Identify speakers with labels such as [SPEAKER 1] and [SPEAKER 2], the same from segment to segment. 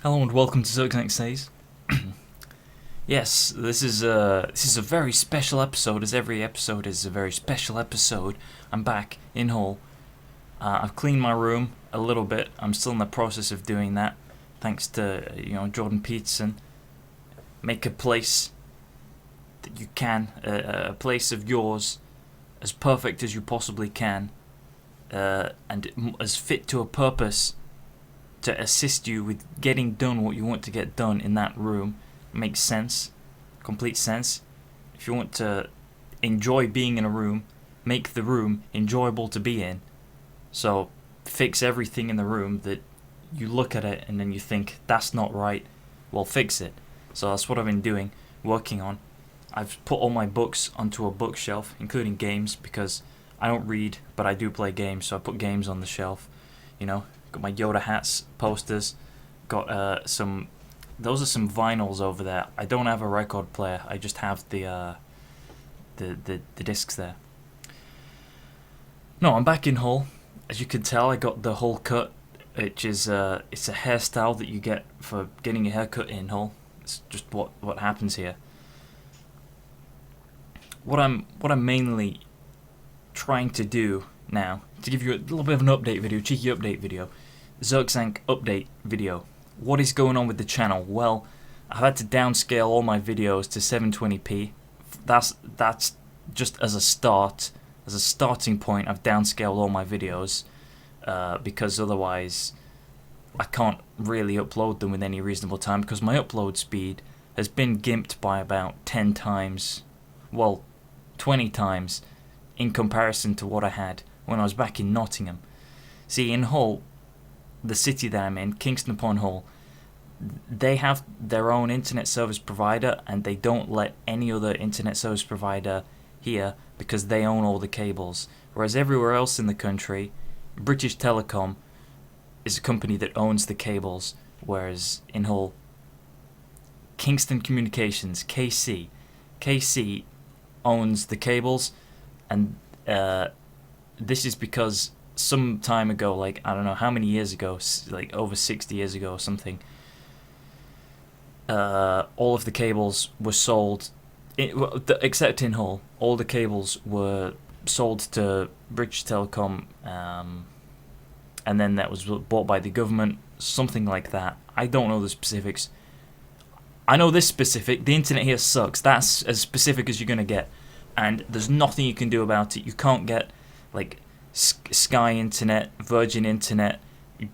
[SPEAKER 1] Hello and welcome to Zirkzank Says. Yes, this is a very special episode, as every episode is a very special episode. I'm back in Hull. I've cleaned my room a little bit. I'm still in the process of doing that, thanks to Jordan Peterson. Make a place that you can, a place of yours, as perfect as you possibly can, and as fit to a purpose to assist you with getting done what you want to get done in that room. Makes sense, complete sense. If you want to enjoy being in a room, make the room enjoyable to be in. So fix everything in the room that you look at it and then you think that's not right. Well, fix it. So that's what I've been doing, working on. I've put all my books onto a bookshelf, including games, because I don't read, but I do play games, so I put games on the shelf. Got my Yoda hats, posters, got some. Those are some vinyls over there. I don't have a record player. I just have the discs there. No, I'm back in Hull. As you can tell, I got the Hull cut, which is it's a hairstyle that you get for getting your hair cut in Hull. It's just what happens here. What I'm mainly trying to do now, to give you a little bit of an update video, cheeky update video, Zirkzank update video. What is going on with the channel? Well, I've had to downscale all my videos to 720p. That's just as a starting point. I've downscaled all my videos because otherwise I can't really upload them with any reasonable time, because my upload speed has been gimped by about 10 times, well, 20 times in comparison to what I had when I was back in Nottingham. See, in Hull, the city that I'm in, Kingston upon Hull, they have their own internet service provider, and they don't let any other internet service provider here because they own all the cables. Whereas everywhere else in the country, British Telecom is a company that owns the cables, whereas in Hull, Kingston Communications, KC owns the cables, and this is because some time ago, like I don't know how many years ago, like over 60 years ago or something, all of the cables were sold, except in Hull, all the cables were sold to British Telecom, and then that was bought by the government, something like that. I don't know the specifics. I know this specific: the internet here sucks. That's as specific as you're gonna get, and there's nothing you can do about it. You can't get like Sky Internet, Virgin Internet,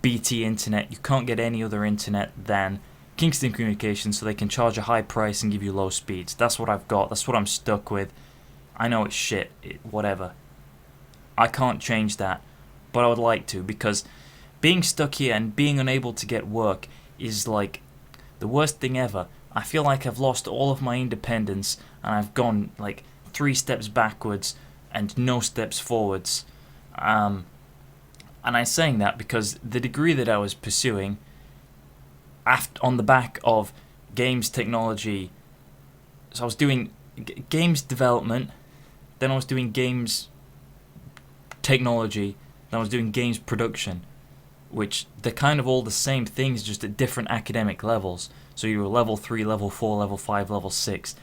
[SPEAKER 1] BT Internet. You can't get any other internet than Kingston Communications, so they can charge a high price and give you low speeds. That's what I've got. That's what I'm stuck with. I know it's shit. Whatever. I can't change that, but I would like to, because being stuck here and being unable to get work is like the worst thing ever. I feel like I've lost all of my independence, and I've gone like 3 steps backwards and no steps forwards. And I'm saying that because the degree that I was pursuing, on the back of games technology, so I was doing games development, then I was doing games technology, then I was doing games production, which they're kind of all the same things, just at different academic levels. So you're level 3, level 4, level 5, level 6.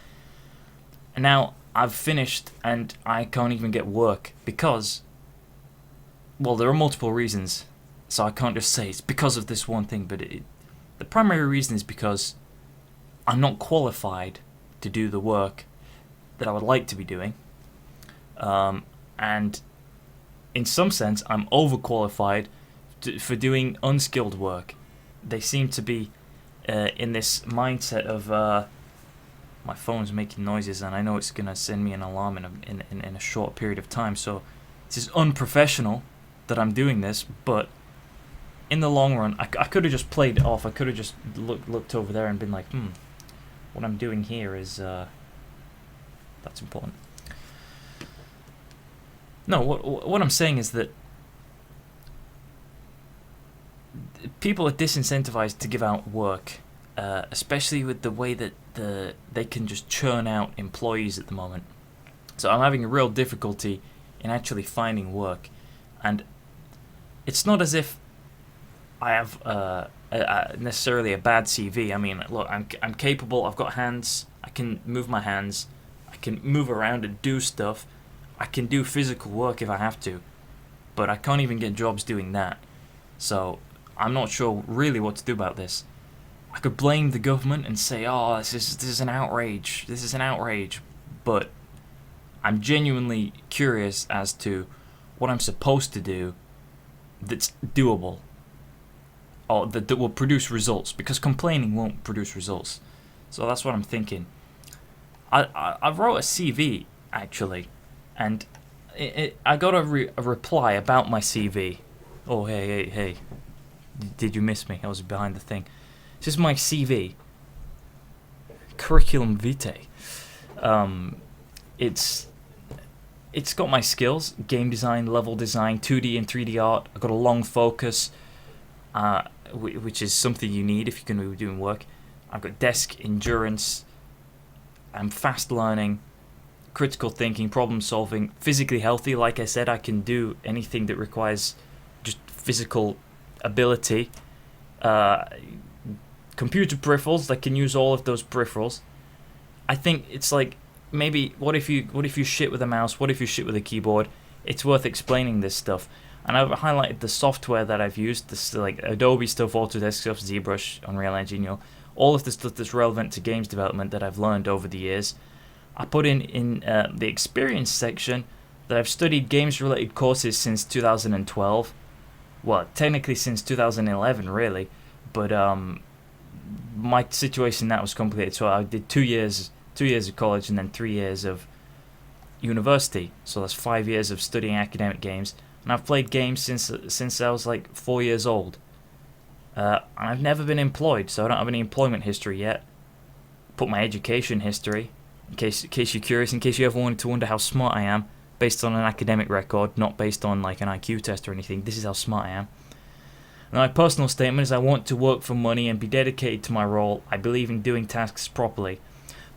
[SPEAKER 1] And now I've finished and I can't even get work because, well, there are multiple reasons, so I can't just say it's because of this one thing, but the primary reason is because I'm not qualified to do the work that I would like to be doing, and in some sense I'm overqualified for doing unskilled work. They seem to be in this mindset of my phone's making noises and I know it's going to send me an alarm in a short period of time, so this is unprofessional that I'm doing this, but in the long run, I could have just played it off. I could have just looked over there and been like, what I'm doing here is that's important. No, what I'm saying is that people are disincentivized to give out work, especially with the way that they can just churn out employees at the moment. So I'm having a real difficulty in actually finding work, and it's not as if I have necessarily a bad CV. I mean, look, I'm capable. I've got hands. I can move my hands. I can move around and do stuff. I can do physical work if I have to, but I can't even get jobs doing that. So I'm not sure really what to do about this. I could blame the government and say, "Oh, this is an outrage. This is an outrage," but I'm genuinely curious as to what I'm supposed to do that's doable, or that will produce results, because complaining won't produce results. So that's what I'm thinking. I wrote a CV, actually, and I got a reply about my CV. Oh, hey. Did you miss me? I was behind the thing. This is my CV. Curriculum vitae. It's got my skills: game design, level design, 2D and 3D art. I've got a long focus, which is something you need if you're going to be doing work. I've got desk endurance. I'm fast learning, critical thinking, problem solving, physically healthy. Like I said, I can do anything that requires just physical ability. Computer peripherals, that can use all of those peripherals. I think it's like, maybe what if you shit with a mouse? What if you shit with a keyboard? It's worth explaining this stuff. And I've highlighted the software that I've used. This like Adobe stuff, Autodesk stuff, ZBrush, Unreal Engine, all of the stuff that's relevant to games development that I've learned over the years. I put in the experience section that I've studied games-related courses since 2012. Well, technically since 2011, really. But my situation that was complicated. So I did 2 years of college and then 3 years of university. So that's 5 years of studying academic games. And I've played games since I was like 4 years old. I've never been employed, so I don't have any employment history yet. Put my education history, in case you're curious, in case you ever wanted to wonder how smart I am, based on an academic record, not based on like an IQ test or anything. This is how smart I am. And my personal statement is I want to work for money and be dedicated to my role. I believe in doing tasks properly.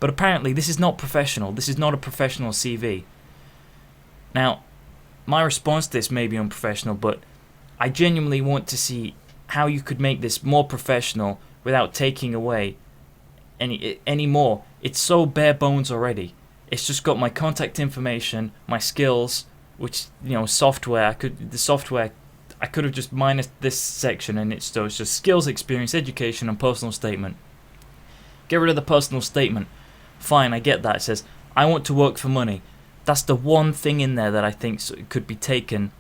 [SPEAKER 1] But apparently this is not professional. This is not a professional CV. Now, my response to this may be unprofessional, but I genuinely want to see how you could make this more professional without taking away any more. It's so bare bones already. It's just got my contact information, my skills, which, software. I could have just minus this section, and it's just skills, experience, education, and personal statement. Get rid of the personal statement. Fine, I get that. It says, I want to work for money. That's the one thing in there that I think could be taken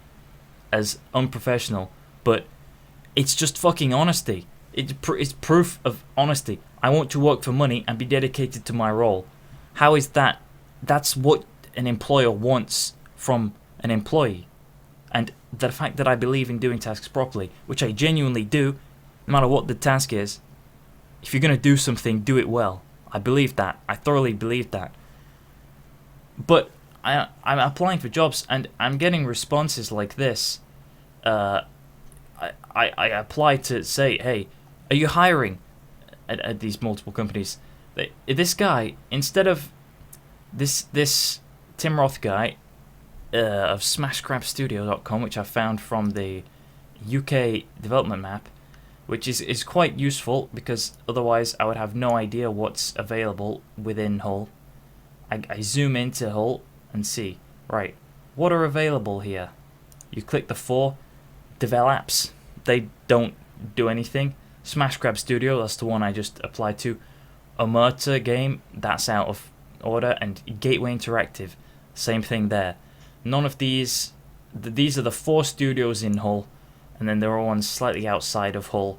[SPEAKER 1] as unprofessional, but it's just fucking honesty. It's proof of honesty. I want to work for money and be dedicated to my role. How is that? That's what an employer wants from an employee. And the fact that I believe in doing tasks properly, which I genuinely do, no matter what the task is, if you're going to do something, do it well. I believe that. I thoroughly believe that. But I'm applying for jobs and I'm getting responses like this. I apply to say, hey, are you hiring at these multiple companies? This guy, instead of this Tim Roth guy of smashcrabstudio.com, which I found from the UK development map, which is quite useful because otherwise I would have no idea what's available within Hull. I zoom into Hull and see, right, what are available here? You click the 4 develops. They don't do anything. Smash Grab Studio, that's the one I just applied to. Omerta game, that's out of order. And Gateway Interactive, same thing there. None of these are the 4 studios in Hull, and then there are ones slightly outside of Hull,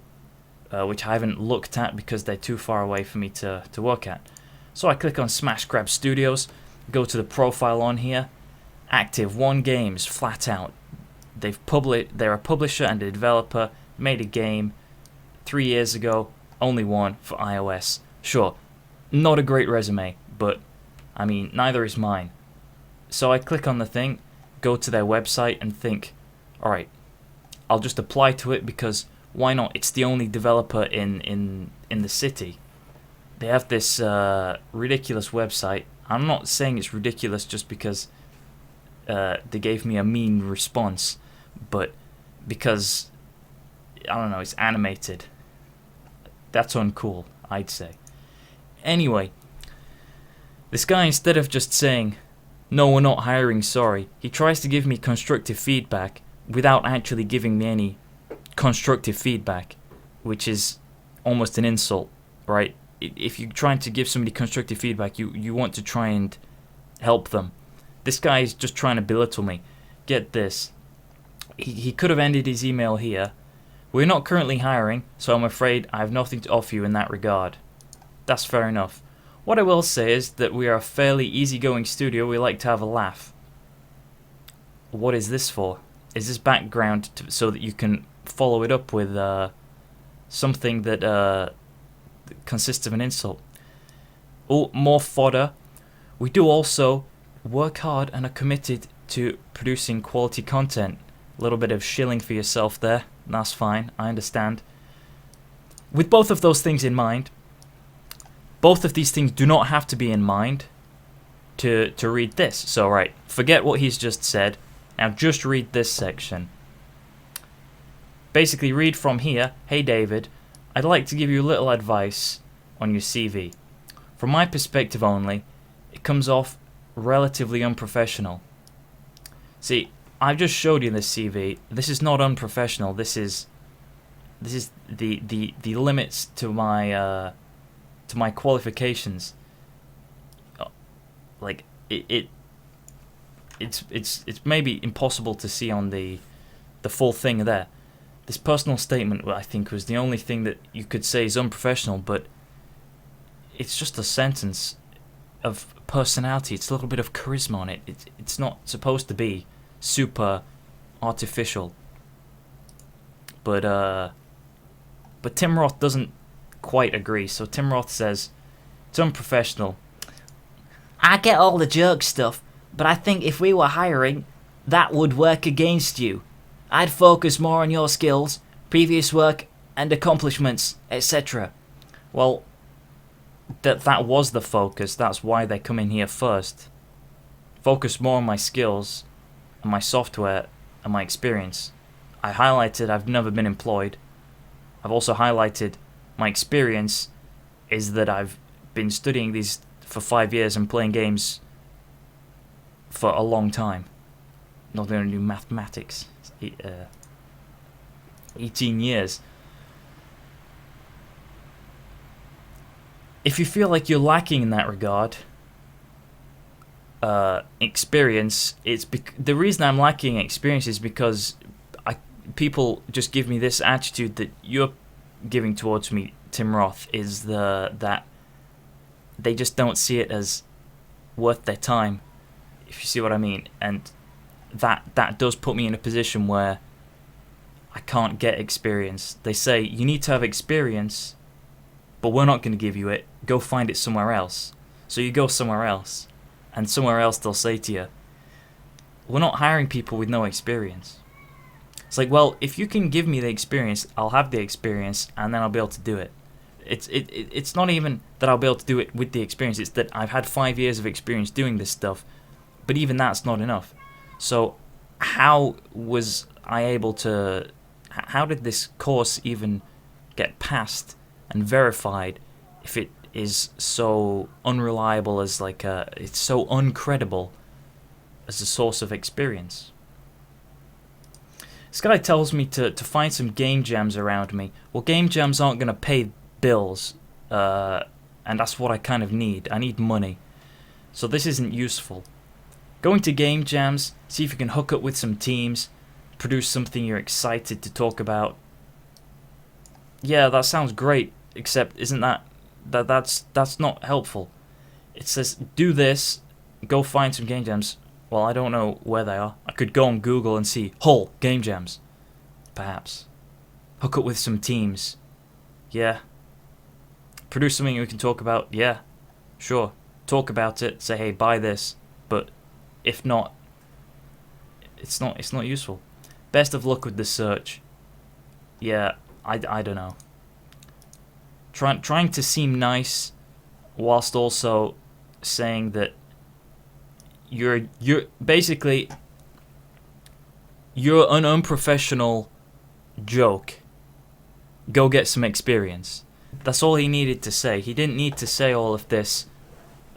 [SPEAKER 1] which I haven't looked at because they're too far away for me to work at. So I click on Smash Grab Studios, go to the profile on here, active 1 games, flat out. They're a publisher and a developer, made a game 3 years ago, only one for iOS. Sure, not a great resume, but I mean, neither is mine. So I click on the thing, go to their website and think, alright, I'll just apply to it because why not? It's the only developer in the city. They have this ridiculous website. I'm not saying it's ridiculous just because they gave me a mean response, but because, I don't know, it's animated. That's uncool, I'd say. Anyway, this guy, instead of just saying, no, we're not hiring, sorry, he tries to give me constructive feedback without actually giving me any constructive feedback, which is almost an insult, right? If you're trying to give somebody constructive feedback, you want to try and help them. This guy is just trying to belittle me. Get this. He could have ended his email here. We're not currently hiring, so I'm afraid I have nothing to offer you in that regard. That's fair enough. What I will say is that we are a fairly easygoing studio. We like to have a laugh. What is this for? Is this background so that you can follow it up with something that consists of an insult? Oh, more fodder. We do also work hard and are committed to producing quality content. A little bit of shilling for yourself there. That's fine. I understand. With both of those things in mind, both of these things do not have to be in mind to read this. So, right, forget what he's just said. Now just read this section. Basically, read from here. Hey, David, I'd like to give you a little advice on your CV. From my perspective only, it comes off relatively unprofessional. See, I've just showed you this CV. This is not unprofessional. This is the limits to my qualifications. Like it's maybe impossible to see on the full thing there. This personal statement, I think, was the only thing that you could say is unprofessional, but it's just a sentence of personality. It's a little bit of charisma on it. It's not supposed to be super artificial. But Tim Roth doesn't quite agree. So Tim Roth says, it's unprofessional. I get all the joke stuff, but I think if we were hiring, that would work against you. I'd focus more on your skills, previous work, and accomplishments, etc. Well, that was the focus. That's why they come in here first. Focus more on my skills, and my software, and my experience. I highlighted I've never been employed. I've also highlighted my experience is that I've been studying these for 5 years and playing games for a long time. Not going to do mathematics. 18 years. If you feel like you're lacking in that regard, experience, the reason I'm lacking experience is because people just give me this attitude that you're giving towards me, Tim Roth, is that they just don't see it as worth their time, if you see what I mean. And that does put me in a position where I can't get experience. They say, you need to have experience, but we're not going to give you it. Go find it somewhere else. So you go somewhere else, and somewhere else they'll say to you, we're not hiring people with no experience. It's like, well, if you can give me the experience, I'll have the experience, and then I'll be able to do it. It's not even that I'll be able to do it with the experience, it's that I've had 5 years of experience doing this stuff, but even that's not enough. So how was I able to... How did this course even get passed and verified if it is so unreliable as it's so uncredible as a source of experience? This guy tells me to find some game jams around me. Well, game jams aren't going to pay bills, and that's what I kind of need. I need money. So this isn't useful. Going to game jams, see if you can hook up with some teams, produce something you're excited to talk about. Yeah, that sounds great, except isn't that's not helpful. It says, do this, go find some game jams. Well, I don't know where they are. I could go on Google and see Hull game jams. Perhaps. Hook up with some teams. Yeah. Produce something we can talk about. Yeah. Sure. Talk about it. Say, hey, buy this. But if not, it's not useful. Best of luck with the search. Yeah, I don't know. Trying to seem nice whilst also saying that you're basically you're an unprofessional joke. Go get some experience. That's all he needed to say. He didn't need to say all of this.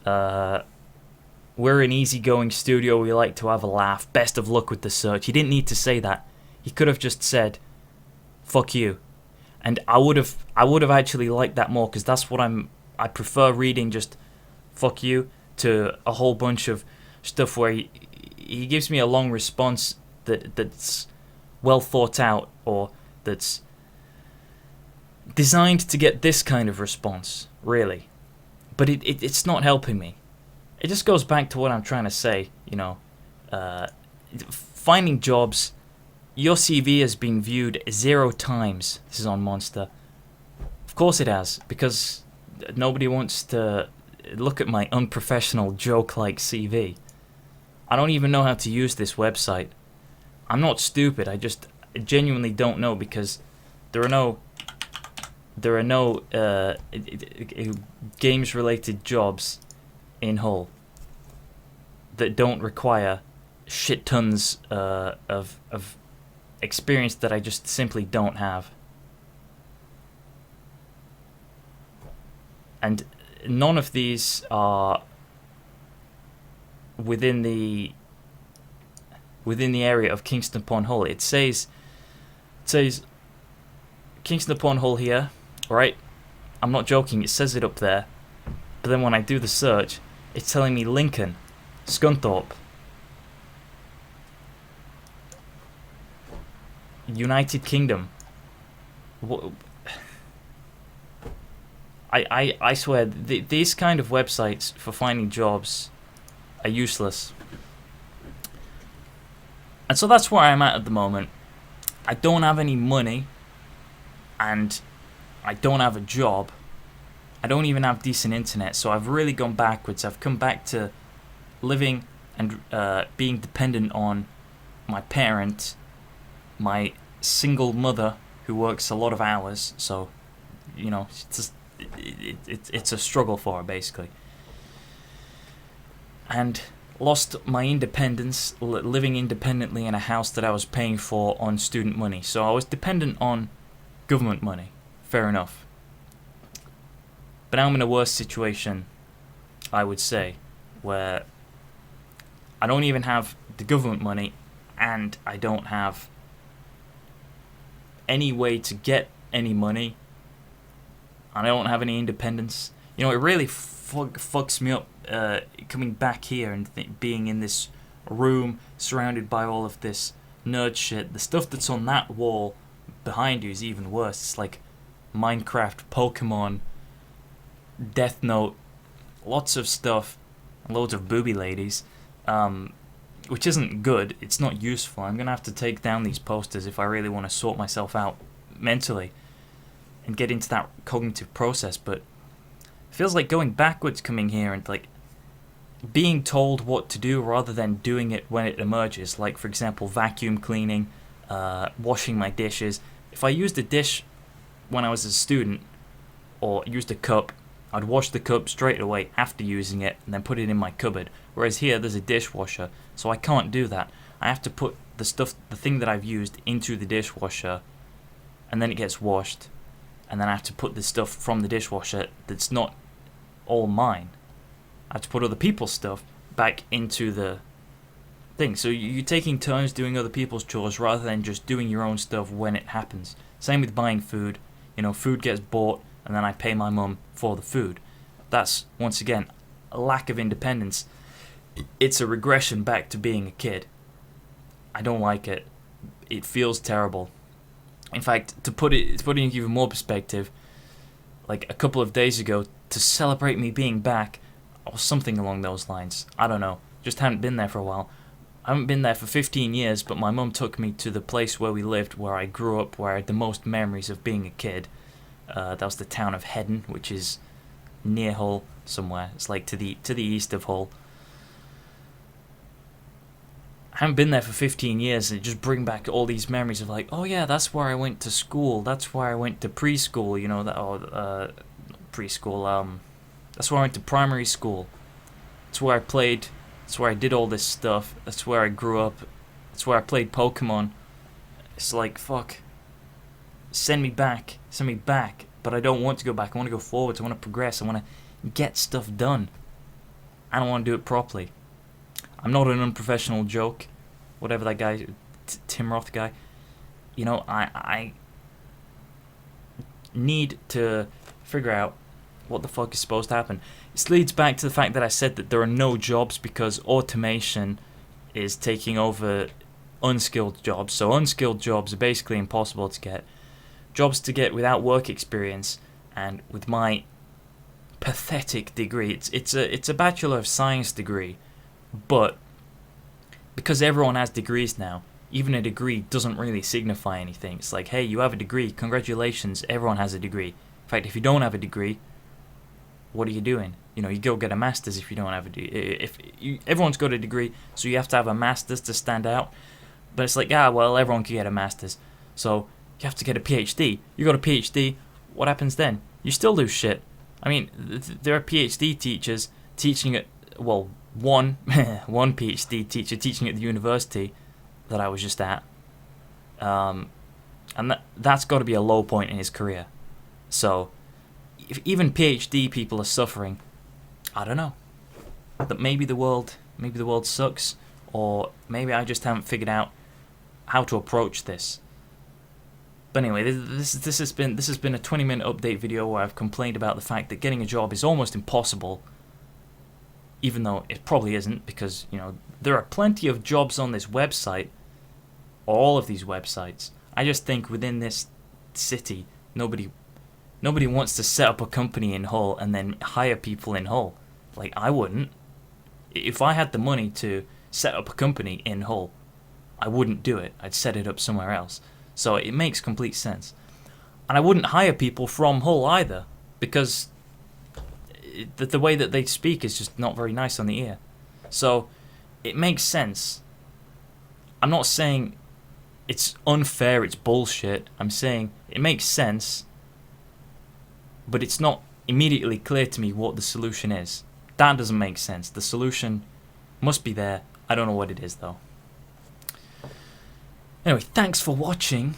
[SPEAKER 1] We're an easygoing studio. We like to have a laugh. Best of luck with the search. He didn't need to say that. He could have just said, "Fuck you," and I would have actually liked that more, because that's what I prefer reading. Just "fuck you" to a whole bunch of stuff where he gives me a long response that's well thought out, or that's designed to get this kind of response, really. But it's not helping me. It just goes back to what I'm trying to say, finding jobs. Your CV has been viewed 0 times. This is on Monster. Of course it has, because nobody wants to look at my unprofessional joke-like CV. I don't even know how to use this website. I'm not stupid. I just genuinely don't know, because there are no games-related jobs in Hull that don't require shit tons of experience that I just simply don't have. And none of these are within the area of Kingston upon Hull. It says Kingston upon Hull here, right? I'm not joking, it says it up there. But then when I do the search, it's telling me Lincoln, Scunthorpe, United Kingdom. I swear, these kind of websites for finding jobs are useless. And so that's where I'm at the moment. I don't have any money, and I don't have a job. I don't even have decent internet, so I've really gone backwards. I've come back to living and being dependent on my parent, my single mother who works a lot of hours, so it's a struggle for her, basically. And lost my independence, living independently in a house that I was paying for on student money. So I was dependent on government money. Fair enough. But now I'm in a worse situation, I would say, where I don't even have the government money, and I don't have any way to get any money, and I don't have any independence. It really fucks me up coming back here and being in this room surrounded by all of this nerd shit. The stuff that's on that wall behind you is even worse. It's like Minecraft, Pokemon, Death Note, lots of stuff, loads of booby ladies, which isn't good. It's not useful. I'm going to have to take down these posters if I really want to sort myself out mentally and get into that cognitive process. But it feels like going backwards coming here and like being told what to do rather than doing it when it emerges. Like, for example, vacuum cleaning, washing my dishes. If I used a dish when I was a student, or used a cup, I'd wash the cup straight away after using it and then put it in my cupboard. Whereas here, there's a dishwasher, so I can't do that. I have to put the thing that I've used into the dishwasher, and then it gets washed, and then I have to put the stuff from the dishwasher that's not all mine. I have to put other people's stuff back into the thing. So you're taking turns doing other people's chores rather than just doing your own stuff when it happens. Same with buying food. Food gets bought, and then I pay my mum for the food. That's, once again, a lack of independence. It's a regression back to being a kid. I don't like it. It feels terrible. In fact, to put it in even more perspective, like a couple of days ago, to celebrate me being back, or something along those lines, I don't know, just hadn't been there for a while. I haven't been there for 15 years, but my mum took me to the place where we lived, where I grew up, where I had the most memories of being a kid. That was the town of Hedden, which is near Hull somewhere. It's like to the east of Hull. I haven't been there for 15 years, and it just bring back all these memories of like, oh yeah, that's where I went to school. That's where I went to preschool. Preschool. That's where I went to primary school. That's where I played. That's where I did all this stuff. That's where I grew up. That's where I played Pokemon. It's like, fuck. Send me back. Send me back. but I don't want to go back. I want to go forwards. I want to progress. I want to get stuff done. I don't want to do it properly. I'm not an unprofessional joke, whatever that guy, Tim Roth guy. You know, I need to figure out what the fuck is supposed to happen. This leads back to the fact that I said that there are no jobs because automation is taking over unskilled jobs. So unskilled jobs are basically impossible to get. Jobs to get without work experience, and with my pathetic degree, it's a Bachelor of Science degree, but because everyone has degrees now, even a degree doesn't really signify anything. It's like, hey, you have a degree, congratulations, everyone has a degree. In fact, if you don't have a degree, what are you doing? You know, you go get a master's if you don't have a degree. Everyone's got a degree, so you have to have a master's to stand out. But it's like, well, everyone can get a master's, so you have to get a PhD. You got a PhD, what happens then? You still do shit. I mean, there are PhD teachers teaching at, well, one PhD teacher teaching at the university that I was just at, and that's got to be a low point in his career. So, if even PhD people are suffering, I don't know. That maybe the world sucks, or maybe I just haven't figured out how to approach this. But anyway, this has been a 20-minute update video where I've complained about the fact that getting a job is almost impossible, even though it probably isn't, because, you know, there are plenty of jobs on this website, all of these websites. I just think within this city, nobody wants to set up a company in Hull and then hire people in Hull. Like, I wouldn't. If I had the money to set up a company in Hull, I wouldn't do it. I'd set it up somewhere else. So it makes complete sense. And I wouldn't hire people from Hull either, because the way that they speak is just not very nice on the ear. So it makes sense. I'm not saying it's unfair, it's bullshit. I'm saying it makes sense, but it's not immediately clear to me what the solution is. That doesn't make sense. The solution must be there. I don't know what it is, though. Anyway, thanks for watching.